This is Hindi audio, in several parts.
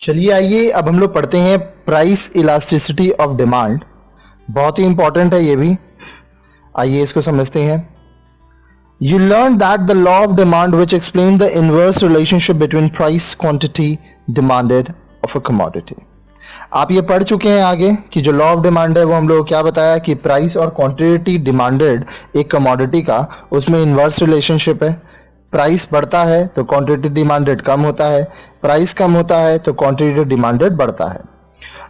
चलिए आइए अब हम लोग पढ़ते हैं प्राइस इलास्टिसिटी ऑफ डिमांड। बहुत ही इंपॉर्टेंट है ये भी। आइए इसको समझते हैं। You learned that the law of demand which explains the inverse relationship between price quantity demanded of a commodity। आप ये पढ़ चुके हैं आगे कि जो लॉ ऑफ डिमांड है वो हम लोग क्या बताया कि प्राइस और क्वांटिटी डिमांडेड एक कमोडिटी का उसमें इन्वर्स रिलेशनशिप है। प्राइस बढ़ता है तो क्वांटिटी डिमांडेड कम होता है, प्राइस कम होता है तो क्वांटिटी डिमांडेड बढ़ता है।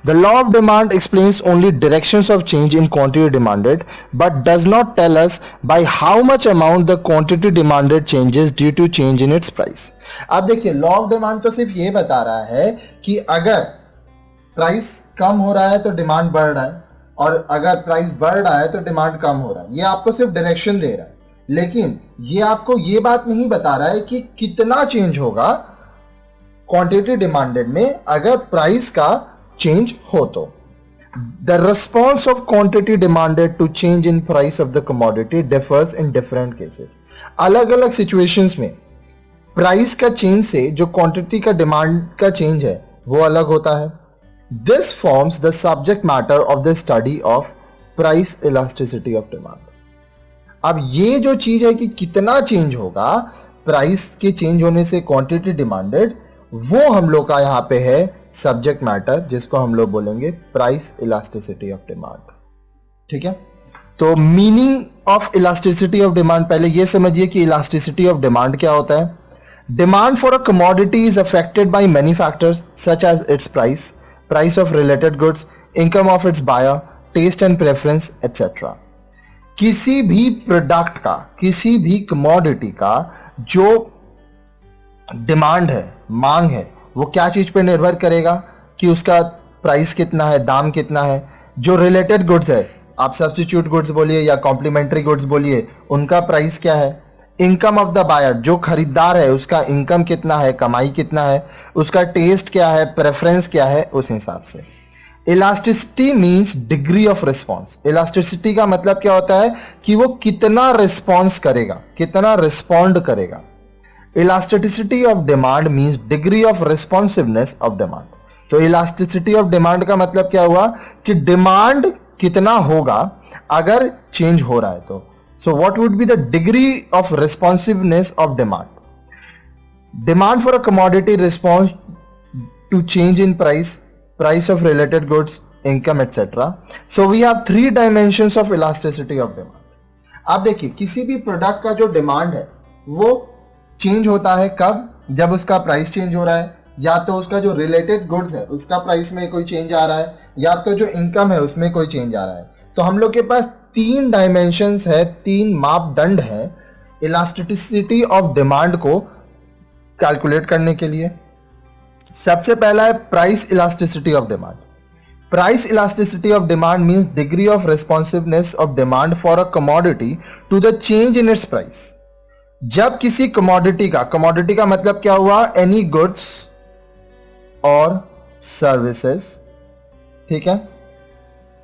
The law of demand explains only directions of change in quantity demanded, but does not tell us by how much amount the quantity demanded changes due to change in its price। अब देखिए लॉ ऑफ डिमांड तो सिर्फ ये बता रहा है कि अगर प्राइस कम हो रहा है तो डिमांड बढ़ रहा है, और अगर प्राइस बढ़ रहा है तो डिमांड कम हो रहा है। ये आपको सिर्फ डायरेक्शन दे रहा है, लेकिन ये आपको ये बात नहीं बता रहा है कि कितना चेंज होगा क्वांटिटी डिमांडेड में अगर प्राइस का चेंज हो तो। The response of quantity demanded to change in price of the commodity differs in different cases. अलग अलग सिचुएशंस में प्राइस का चेंज से जो क्वांटिटी का डिमांड का चेंज है वो अलग होता है। This forms the subject matter of the study of price elasticity of demand. अब ये जो चीज है कि कितना चेंज होगा प्राइस के चेंज होने से क्वांटिटी डिमांडेड, वो हम लोग का यहां पे है सब्जेक्ट मैटर, जिसको हम लोग बोलेंगे प्राइस इलास्टिसिटी ऑफ डिमांड। ठीक है, तो meaning of elasticity of demand, पहले ये समझिए कि इलास्टिसिटी ऑफ डिमांड क्या होता है। Demand for a commodity is affected by many factors such as its price, price of related goods, income of its buyer, taste and preference etcetera. किसी भी प्रोडक्ट का, किसी भी कमोडिटी का जो डिमांड है, मांग है, वो क्या चीज पे निर्भर करेगा कि उसका प्राइस कितना है, दाम कितना है। जो रिलेटेड गुड्स है, आप सब्स्टिट्यूट गुड्स बोलिए या कॉम्प्लीमेंट्री गुड्स बोलिए, उनका प्राइस क्या है। इनकम ऑफ द बायर, जो खरीदार है उसका इनकम कितना है, कमाई कितना है, उसका टेस्ट क्या है, प्रेफरेंस क्या है, उस हिसाब से। Elasticity means degree of response. Elasticity का मतलब क्या होता है कि वो कितना रिस्पॉन्स करेगा, कितना रिस्पॉन्ड करेगा। Elasticity of demand means degree of responsiveness of demand. तो इलास्टिसिटी ऑफ डिमांड का मतलब क्या हुआ कि डिमांड कितना होगा अगर चेंज हो रहा है तो। So what would be the degree of responsiveness of demand. Demand for a commodity response to change in price, price of related goods, income etcetera. So we have 3 dimensions of elasticity of demand. आप देखिए किसी भी प्रोडक्ट का जो डिमांड है वो चेंज होता है कब, जब उसका प्राइस चेंज हो रहा है, या तो उसका जो रिलेटेड गुड्स है उसका प्राइस में कोई चेंज आ रहा है, या तो जो इनकम है उसमें कोई चेंज आ रहा है। तो हम लोग के पास 3 डायमेंशंस है, 3 मापदंड है इलास्टिसिटी ऑफ डिमांड को कैलकुलेट करने के लिए। सबसे पहला है price elasticity of demand. Price elasticity of demand means degree of responsiveness of demand for a commodity to the change in its price. जब किसी कमोडिटी का मतलब क्या हुआ, एनी गुड्स और सर्विसेज। ठीक है,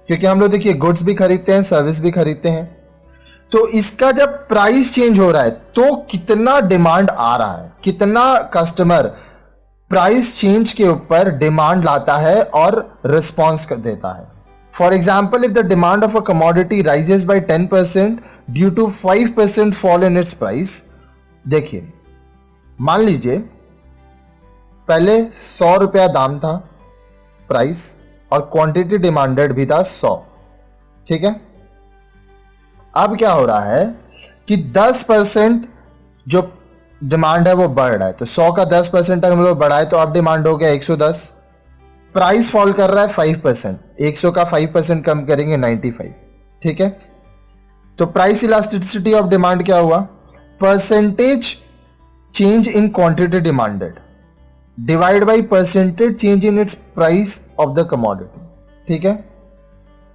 क्योंकि हम लोग देखिए गुड्स भी खरीदते हैं, सर्विस भी खरीदते हैं। तो इसका जब प्राइस चेंज हो रहा है तो कितना डिमांड आ रहा है, कितना कस्टमर प्राइस चेंज के ऊपर डिमांड लाता है और रिस्पॉन्स देता है। For example, if the demand of a commodity rises by 10% due to 5% fall in its price. देखिए मान लीजिए पहले 100 रुपया दाम था प्राइस, और क्वांटिटी डिमांडेड भी था 100। ठीक है, अब क्या हो रहा है कि 10% जो डिमांड है वो बढ़ रहा है, तो 100 का 10% तक हम लोग बढ़ाए तो अब डिमांड हो गया 110। प्राइस फॉल कर रहा है 5%, 100 का 5% कम करेंगे 95। ठीक है, तो प्राइस इलास्टिसिटी ऑफ डिमांड क्या हुआ, percentage change in quantity demanded divide by percentage change in its price of the commodity. ठीक है,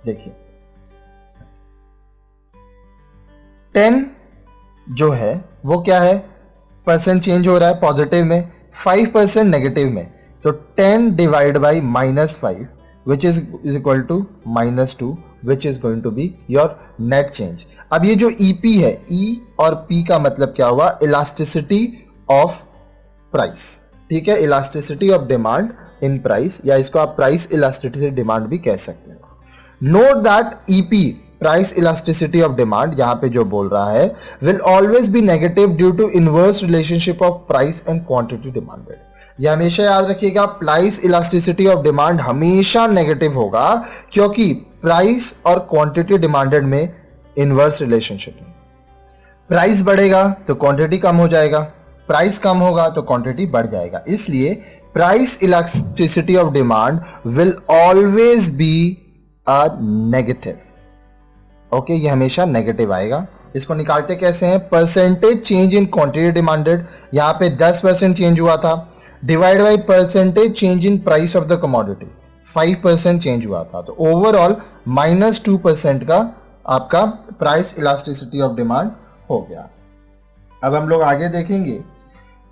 देखिए 10 जो है वो क्या है, परसेंट चेंज हो रहा है पॉजिटिव में, 5% नेगेटिव में, तो 10 divide by -5 which is equal to -2 which is going to be your net change। अब ये जो EP है, E और P का मतलब क्या हुआ, इलास्टिसिटी ऑफ प्राइस। ठीक है, elasticity of demand in price, या इसको आप प्राइस इलास्टिसिटी डिमांड भी कह सकते हो। Note that EP price elasticity of demand यहां पे जो बोल रहा है will always be negative due to inverse relationship of price and quantity demanded. ये हमेशा याद रखिएगा, प्राइस इलास्टिसिटी ऑफ डिमांड हमेशा नेगेटिव होगा क्योंकि प्राइस और क्वांटिटी डिमांडेड में इनवर्स रिलेशनशिप है। प्राइस बढ़ेगा तो क्वांटिटी कम हो जाएगा, प्राइस कम होगा तो क्वांटिटी बढ़ जाएगा, इसलिए price elasticity of demand will always be a negative. Okay, ये हमेशा नेगेटिव आएगा। इसको निकालते कैसे हैं? Percentage change in quantity demanded, यहां पे 10% चेंज हुआ था, divide by percentage change in price of the commodity 5% change हुआ था, तो ओवरऑल -2% का आपका प्राइस इलास्टिसिटी ऑफ डिमांड हो गया। अब हम लोग आगे देखेंगे।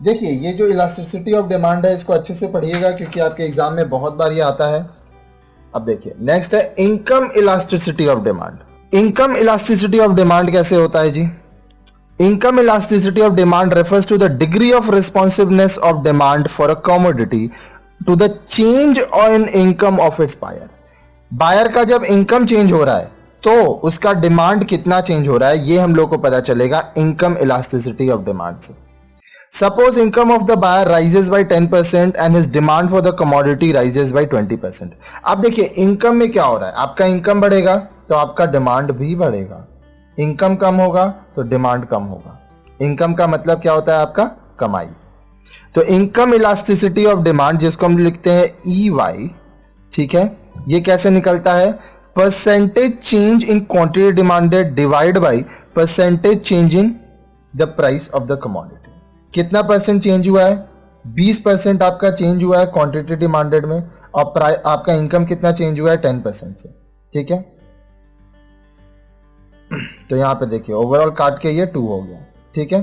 देखिए, ये जो इलास्टिसिटी ऑफ डिमांड है इसको अच्छे से पढ़िएगा क्योंकि आपके एग्जाम में बहुत बार ये आता है। अब देखिए, नेक्स्ट है income elasticity of demand. Income elasticity of demand कैसे होता है जी? Income elasticity of demand refers to the degree of responsiveness of demand for a commodity to the change in income of its buyer. Buyer का जब इनकम चेंज हो रहा है तो उसका डिमांड कितना चेंज हो रहा है, ये हम लोग को पता चलेगा इनकम इलास्टिसिटी ऑफ डिमांड से। Suppose income of the buyer rises by 10% and his demand for the commodity rises by 20%। अब देखिए, इनकम में क्या हो रहा है, आपका इनकम बढ़ेगा तो आपका डिमांड भी बढ़ेगा, इनकम कम होगा तो डिमांड कम होगा। इनकम का मतलब क्या होता है? आपका कमाई। तो इनकम इलास्टिसिटी ऑफ डिमांड जिसको हम लिखते हैं EY, ठीक है, ये कैसे निकलता है? Percentage change in quantity demanded divide by percentage change in the price of the commodity. कितना परसेंट चेंज हुआ है? 20% आपका चेंज हुआ है क्वांटिटी डिमांडेड में, और आपका इनकम कितना चेंज हुआ है? 10% से, ठीक है। तो यहां पे देखिए, ओवरऑल काट के ये 2 हो गया, ठीक है।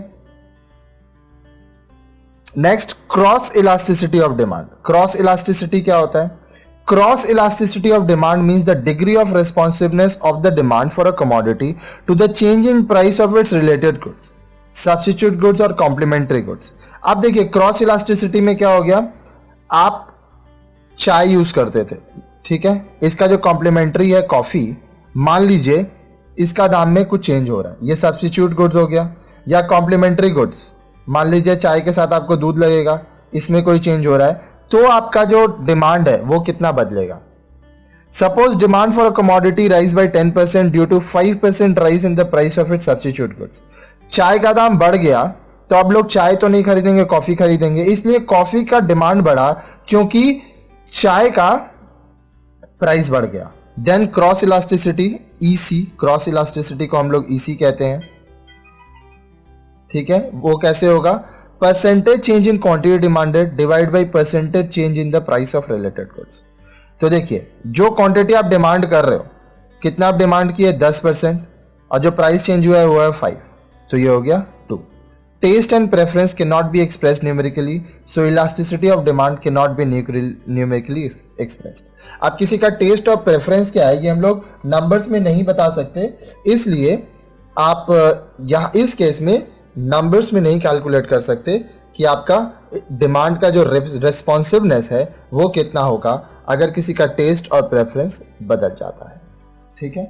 Next, cross elasticity of demand. Cross elasticity क्या होता है? Cross elasticity of demand means the degree of responsiveness of the demand for a commodity to the change in price of its related goods, substitute goods और कॉम्प्लीमेंट्री गुड्स। अब देखिए, क्रॉस इलास्टिसिटी में क्या हो गया? आप चाय यूज करते थे, ठीक है, इसका जो कॉम्प्लीमेंट्री है कॉफी, मान लीजिए इसका दाम में कुछ चेंज हो रहा है, ये सब्स्टिट्यूट गुड्स हो गया। या कॉम्प्लीमेंट्री गुड्स, मान लीजिए चाय के साथ आपको दूध लगेगा, इसमें कोई चेंज हो रहा है, तो आपका जो डिमांड है वो कितना बदलेगा? Suppose demand for a commodity rise by 10% due to 5% rise in the price of its substitute goods. चाय का दाम बढ़ गया तो अब लोग चाय तो नहीं खरीदेंगे, कॉफी खरीदेंगे, इसलिए कॉफी का डिमांड बढ़ा क्योंकि चाय का प्राइस बढ़ गया। Then cross elasticity EC, cross elasticity को हम लोग EC कहते हैं, ठीक है। वो कैसे होगा? Percentage change in quantity demanded divide by percentage change in the price of related goods. तो देखिए, जो क्वांटिटी आप डिमांड कर रहे हो, कितना आप डिमांड किए? 10%, और जो प्राइस चेंज हुआ है वो है 5, तो ये हो गया 2। Test and preference can not be expressed numerically, so elasticity of demand can not be numerically expressed. अब किसी का टेस्ट और प्रेफरेंस क्या है ये हम लोग नंबर्स में नहीं बता सकते, इसलिए आप यहाँ इस केस में नंबर्स में नहीं कैलकुलेट कर सकते कि आपका डिमांड का जो रिस्पॉन्सिवनेस है वो कितना होगा अगर किसी का टेस्ट और प्रेफरेंस बदल जाता है, ठीक है।